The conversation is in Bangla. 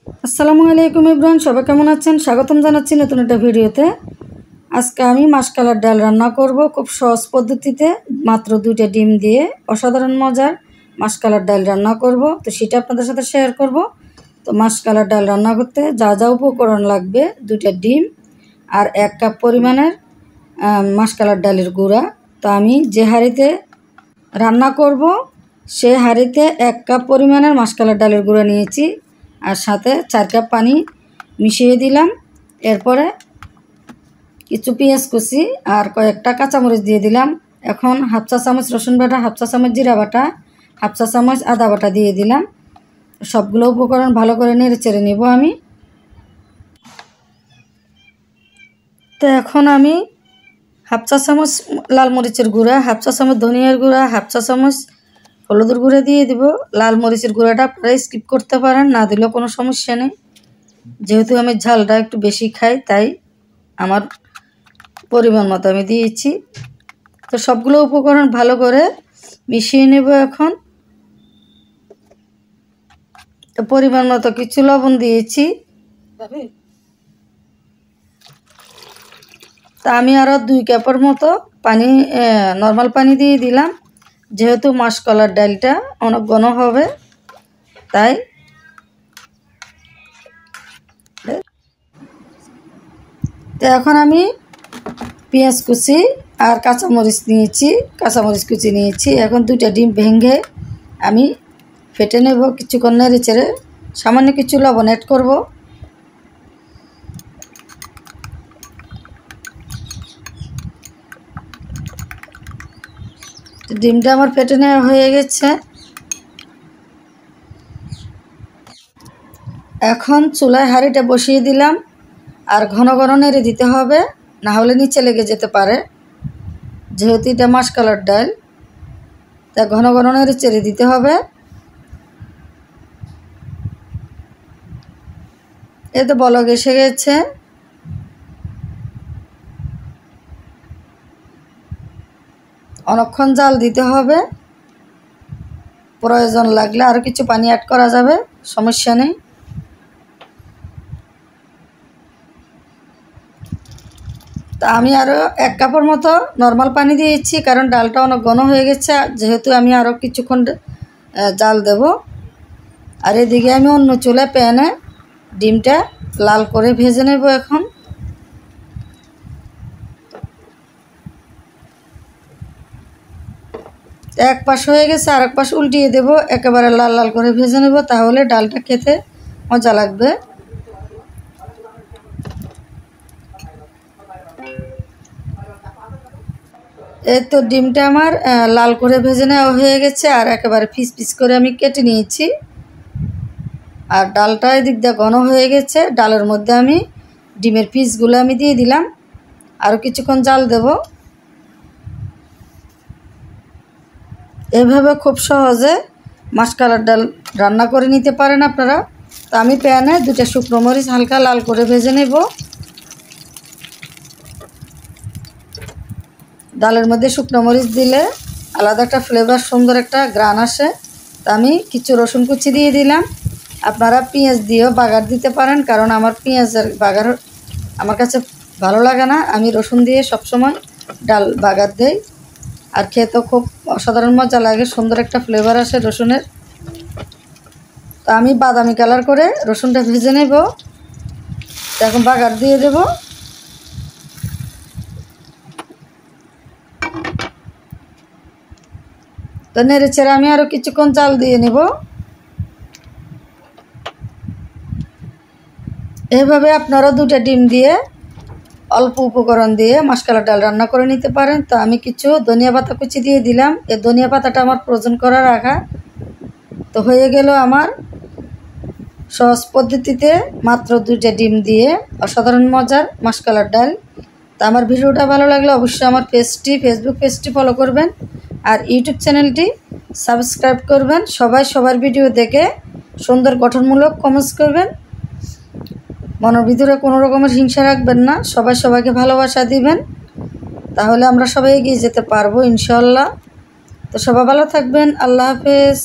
আসসালামু আলাইকুম এভরিওয়ান, সবাই কেমন আছেন? স্বাগতম জানাচ্ছি নতুন একটা ভিডিওতে। আজকে আমি মাসকলার ডাল রান্না করব খুব সহজ পদ্ধতিতে, মাত্র 2টা ডিম দিয়ে অসাধারণ মজার মাসকলার ডাল রান্না করব। তো সেটা আপনাদের সাথে শেয়ার করব। তো মাসকলার ডাল রান্না করতে যা যা উপকরণ লাগবে: 2টা ডিম আর 1 কাপ পরিমাণের মাসকলার ডালের গুঁড়া। তো আমি যে হাঁড়িতে রান্না করব সেই হাঁড়িতে 1 কাপ পরিমাণের মাসকলার ডালের গুঁড়া নিয়েছি, আর সাথে 4 কাপ পানি মিশিয়ে দিলাম। এরপরে কিছু পেঁয়াজ কুচি আর কয়েকটা কাঁচামরিচ দিয়ে দিলাম। এখন 1/2 চা চামচ রসুন বাটা, 1/2 চা চামচ জিরা বাটা, 1/2 চা চামচ আদা বাটা দিয়ে দিলাম। সবগুলো উপকরণ ভালো করে নেড়ে চেড়ে নেব আমি। তো এখন আমি 1/2 চা চামচ লাল মরিচের গুঁড়া, 1/2 চা চামচ ধনিয়ার গুঁড়া, 1/2 চা চামচ হলুদের গুঁড়া দিয়ে দিব। লাল মরিচের গুঁড়াটা আপনারা স্কিপ করতে পারেন, না দিলেও কোনো সমস্যা নেই। যেহেতু আমি ঝালটা একটু বেশি খাই, তাই আমার পরিমাণ মতো আমি দিয়েছি। তো সবগুলো উপকরণ ভালো করে মিশিয়ে নেব এখন। তো পরিমাণ মতো কিছু লবণ দিয়েছি। তা আমি আরও 2 কাপের মতো পানি, নর্মাল পানি দিয়ে দিলাম। যেহেতু মাসকলার ডালটা অনেক ঘন হবে, তাই তো এখন আমি পেঁয়াজ কুচি আর কাঁচামরিচ নিয়েছি। এখন 2টা ডিম ভেঙে আমি ফেটে নেব। কিছুক্ষণ নেড়ে চেড়ে সামান্য কিছু লবণ অ্যাড করব। ডিমটা আমার ফেটে নেওয়া হয়ে গেছে। এখন চুলায় হাঁড়িটা বসিয়ে দিলাম, আর ঘন ঘন নেড়ে দিতে হবে, না হলে নিচে লেগে যেতে পারে। যেহেতু এটা মাসকলার ডাল, তা ঘন ঘন নেড়ে চেড়ে দিতে হবে। এতে বলক এসে গেছে। অনেকক্ষণ জাল দিতে হবে। প্রয়োজন লাগলে আরও কিছু পানি অ্যাড করা যাবে, সমস্যা নেই। তা আমি আরও 1 কাপের মতো নর্মাল পানি দিয়েছি, কারণ ডালটা অনেক ঘন হয়ে গেছে। যেহেতু আমি আরও কিছুক্ষণ জাল দেব। আর এদিকে আমি অন্য চুলায় প্যানে ডিমটা লাল করে ভেজে নেব। এখন এক পাশ হয়ে গেছে, আর এক পাশ উল্টিয়ে দেব। একেবারে লাল লাল করে ভেজে নেব, তাহলে ডালটা খেতে মজা লাগবে। এই তো ডিমটা আমার লাল করে ভেজে নেওয়া হয়ে গেছে, আর একেবারে পিস পিস করে আমি কেটে নিয়েছি। আর ডালটা এদিক দিয়ে ঘন হয়ে গেছে। ডালের মধ্যে আমি ডিমের পিসগুলো আমি দিয়ে দিলাম। আরও কিছুক্ষণ জাল দেব। এভাবে খুব সহজে মাসকলার ডাল রান্না করে নিতে পারেন আপনারা। তো আমি প্যানে 2টা শুকনো মরিচ হালকা লাল করে ভেজে নেব। ডালের মধ্যে শুকনো মরিচ দিলে আলাদা একটা ফ্লেভার, সুন্দর একটা গ্রান আসে। তা আমি কিছু রসুন কুচি দিয়ে দিলাম। আপনারা পেঁয়াজ দিয়েও বাগার দিতে পারেন, কারণ আমার পেঁয়াজের বাগার আমার কাছে ভালো লাগে না। আমি রসুন দিয়ে সবসময় ডাল বাগার দেই, আর খেতেও খুব অসাধারণ মজা লাগে, সুন্দর একটা ফ্লেভার আসে রসুনের। তো আমি বাদামি কালার করে রসুনটা ভেজে নেব। এখন বাগার দিয়ে দেব। তো নেড়ে চেড়ে আমি আরও কিছুক্ষণ জাল দিয়ে নেব। এভাবে আপনারা 2টা ডিম দিয়ে অল্প উপকরণ দিয়ে মাসকলার ডাল রান্না করে নিতে পারেন। তো আমি কিছু ধনিয়া পাতা কুচি দিয়ে দিলাম। এই ধনিয়া পাতাটা আমার প্রয়োজন করা রাখা। তো হয়ে গেল আমার সহজ পদ্ধতিতে মাত্র 2টা ডিম দিয়ে অসাধারণ মজার মাসকলার ডাল। তো আমার ভিডিওটা ভালো লাগলে অবশ্যই আমার ফেসবুক পেজটি ফলো করবেন, আর ইউটিউব চ্যানেলটি সাবস্ক্রাইব করবেন। সবাই সবার ভিডিও দেখে সুন্দর গঠনমূলক কমেন্টস করবেন। মনের ভিতরে কোনো রকমের হিংসা রাখবেন না। সবাই সবাইকে ভালোবাসা দিবেন, তাহলে আমরা সবাই এগিয়ে যেতে পারবো ইনশাআল্লাহ। তো সবাই ভালো থাকবেন। আল্লাহ হাফেজ।